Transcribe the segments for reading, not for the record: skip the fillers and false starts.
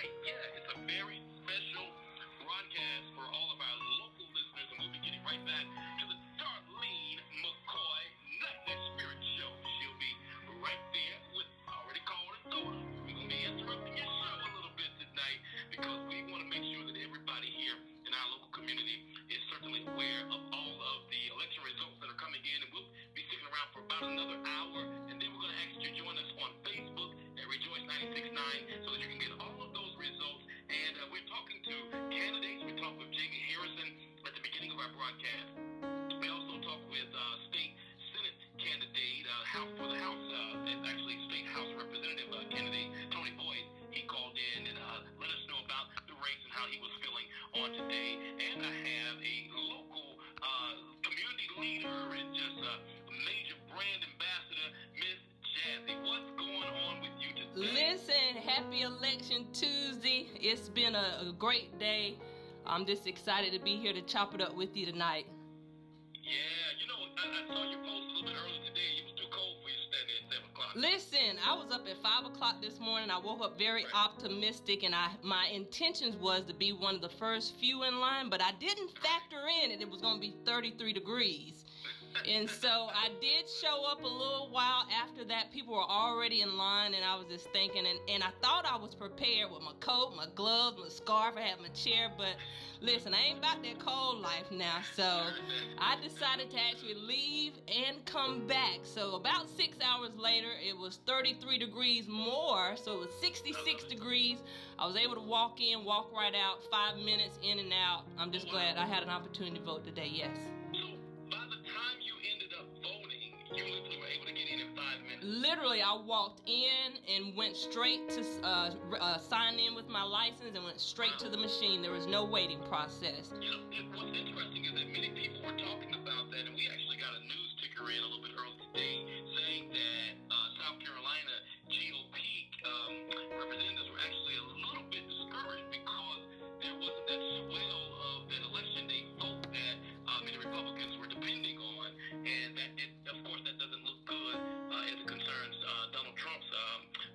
tonight. Yeah, it's a very special broadcast for all of our local listeners, and we'll be getting right back to the Darlene McCoy Nightly Spirit Show. She'll be right there with already called her daughter. We're going to be interrupting your show a little bit tonight because we want to make sure that everybody here in our local community is certainly aware of all of the election results that are coming in, and we'll be sticking around for about another hour, and then we're going to ask you to join us on Facebook at Rejoice 96.9 so that you can get all of those results. And we're talking to candidates. We talked with Jamie Harrison at the beginning of our broadcast. We also talked with state Senate candidate, for the House, actually state House Representative candidate Tony Boyd. He called in and let us know about the race and how he was feeling on today. And I have a local community leader and just a major brand ambassador, Miss Jazzy. What's going on with you today? Listen, happy Election Tuesday. It's been a great day. I'm just excited to be here to chop it up with you tonight. Yeah, you know, I saw your post a little bit earlier today. It was too cold for you to stand there at 7 o'clock. Listen, I was up at 5 o'clock this morning. I woke up very optimistic, and my intentions was to be one of the first few in line, but I didn't factor in it was going to be 33 degrees. And so I did show up a little while after that. People were already in line, and I was just thinking, and I thought I was prepared with my coat, my gloves, my scarf. I had my chair, but listen, I ain't about that cold life now. So I decided to actually leave and come back. So about 6 hours later, it was 33 degrees more. So it was 66 degrees. I was able to walk in, walk right out, 5 minutes in and out. I'm just glad I had an opportunity to vote today, yes. By the time you ended up voting, you literally were able to get in 5 minutes. Literally, I walked in and went straight to sign in with my license and went straight to the machine. There was no waiting process. You know, what's interesting is that many people were talking about that, and we actually got a news ticker in a little bit earlier today saying that South Carolina GOP representatives were actually a little bit discouraged because there wasn't that swell of that election day vote that many Republicans were depending on, and that of course that doesn't look good as it concerns Donald Trump's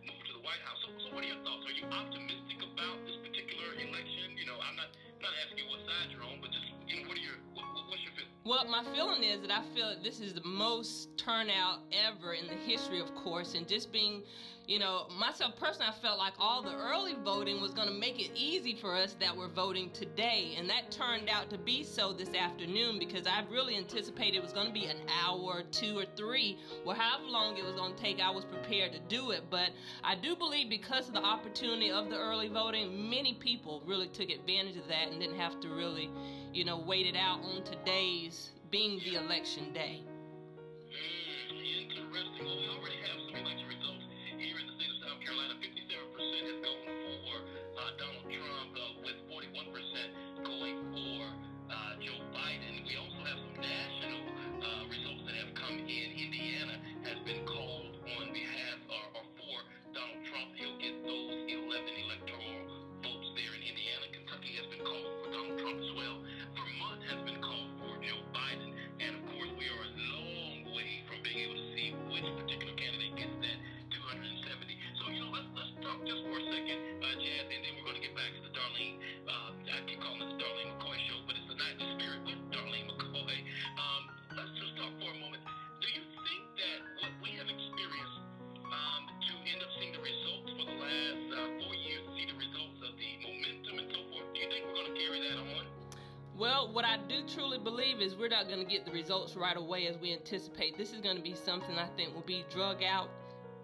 move to the White House. So what are your thoughts? Are you optimistic about this particular election? You know, I'm not asking you what side you're on, but just, you know, what's your feeling? Well, my feeling is that I feel that this is the most turnout ever in the history, of course, and just being, you know, myself personally, I felt like all the early voting was going to make it easy for us that were voting today, and that turned out to be so this afternoon because I really anticipated it was going to be an hour or 2 or 3, or however long it was going to take. I was prepared to do it, but I do believe because of the opportunity of the early voting, many people really took advantage of that and didn't have to really, you know, wait it out on today's being the election day. Interesting. Well, we already have some election results here in the state of South Carolina. 57% has gone for Donald Trump, with 41% going for Joe Biden. We also have some national results that have come in. Indiana has been called on behalf or for Donald Trump. He'll get those 11 electoral votes there in Indiana. Kentucky has been called for Donald Trump as well. Vermont has been called for Joe Biden. And of course, we are a long way from being able to see which particular candidate gets that 270. So, you know, let's talk just for a second, Jazz, and then we're going to get back to the Darlene. I keep calling it the Darlene McCoy Show, but it's the Nightly Spirit with Darlene McCoy. Let's just talk for a moment. Do you think that what we have experienced to end up seeing the results for the last 4 years, see the results of the momentum and so forth, do you think we're going to carry that on? Well, what I do truly believe is we're not going to get the results right away as we anticipate. This is going to be something I think will be drug out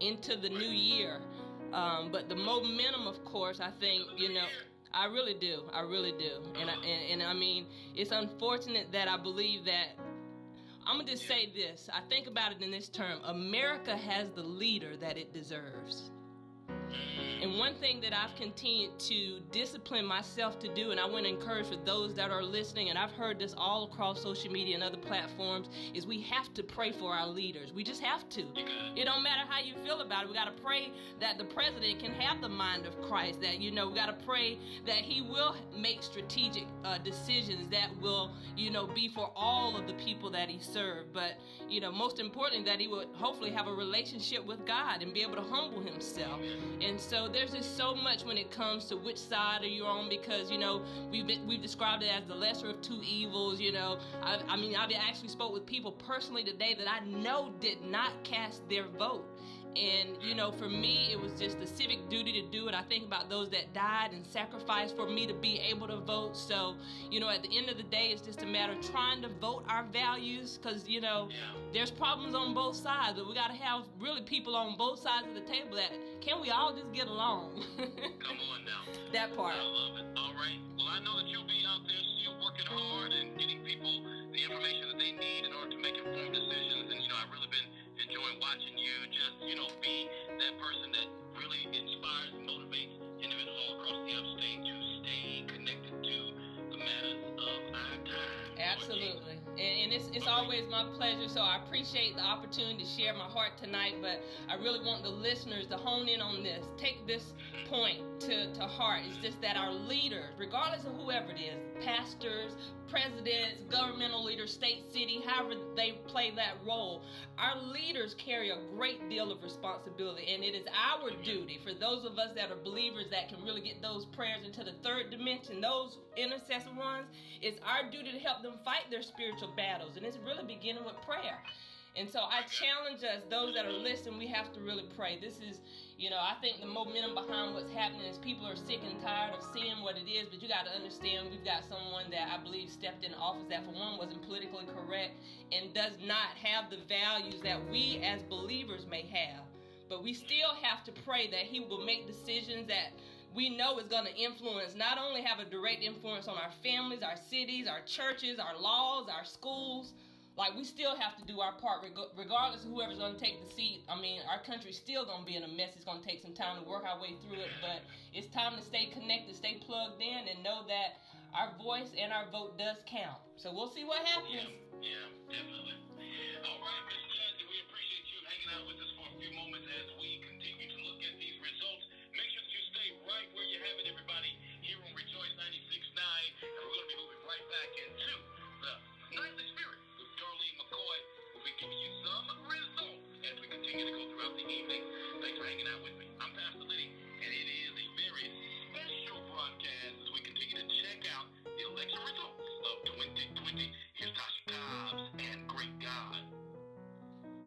into the new year. But the momentum, of course, I think, you know, I really do. And I mean, it's unfortunate that I believe that, I'm going to just say this. I think about it in this term. America has the leader that it deserves. And one thing that I've continued to discipline myself to do, and I want to encourage for those that are listening, and I've heard this all across social media and other platforms, is we have to pray for our leaders. We just have to. It don't matter how you feel about it. We got to pray that the president can have the mind of Christ, that, you know, we got to pray that he will make strategic decisions that will, you know, be for all of the people that he served. But, you know, most importantly, that he would hopefully have a relationship with God and be able to humble himself. And so there's just so much when it comes to which side are you on, because, you know, we've described it as the lesser of two evils, you know. I mean, I've actually spoke with people personally today that I know did not cast their vote. And, you know, for me, it was just a civic duty to do it. I think about those that died and sacrificed for me to be able to vote. So, you know, at the end of the day, it's just a matter of trying to vote our values, because, you know, there's problems on both sides, but we got to have really people on both sides of the table that, can we all just get along? Come on now. That part. I love it. All right. Well, I know that you'll be out there still working hard and getting people the information that they need in order to make informed decisions. And, you know, I've really been enjoying watching you just, you know, be that person that really inspires and motivates individuals all across the upstate to stay connected to the matters of our time. Absolutely. And it's always my pleasure. So I appreciate the opportunity to share my heart tonight, but I really want the listeners to hone in on this. Take this point to heart. It's just that our leaders, regardless of whoever it is, pastors, presidents, governmental leaders, state, city, however they play that role, our leaders carry a great deal of responsibility, and it is our duty, for those of us that are believers that can really get those prayers into the third dimension, those intercessor ones, it's our duty to help them fight their spiritual battles, and it's really beginning with prayer. And so I challenge us, those that are listening, we have to really pray. This is, you know, I think the momentum behind what's happening is people are sick and tired of seeing what it is, but you got to understand we've got someone that I believe stepped in office that, for one, wasn't politically correct and does not have the values that we as believers may have. But we still have to pray that he will make decisions that we know is going to influence, not only have a direct influence on our families, our cities, our churches, our laws, our schools. Like, we still have to do our part, regardless of whoever's going to take the seat. I mean, our country's still going to be in a mess. It's going to take some time to work our way through it, but it's time to stay connected, stay plugged in, and know that our voice and our vote does count. So we'll see what happens. Yeah, definitely. All right.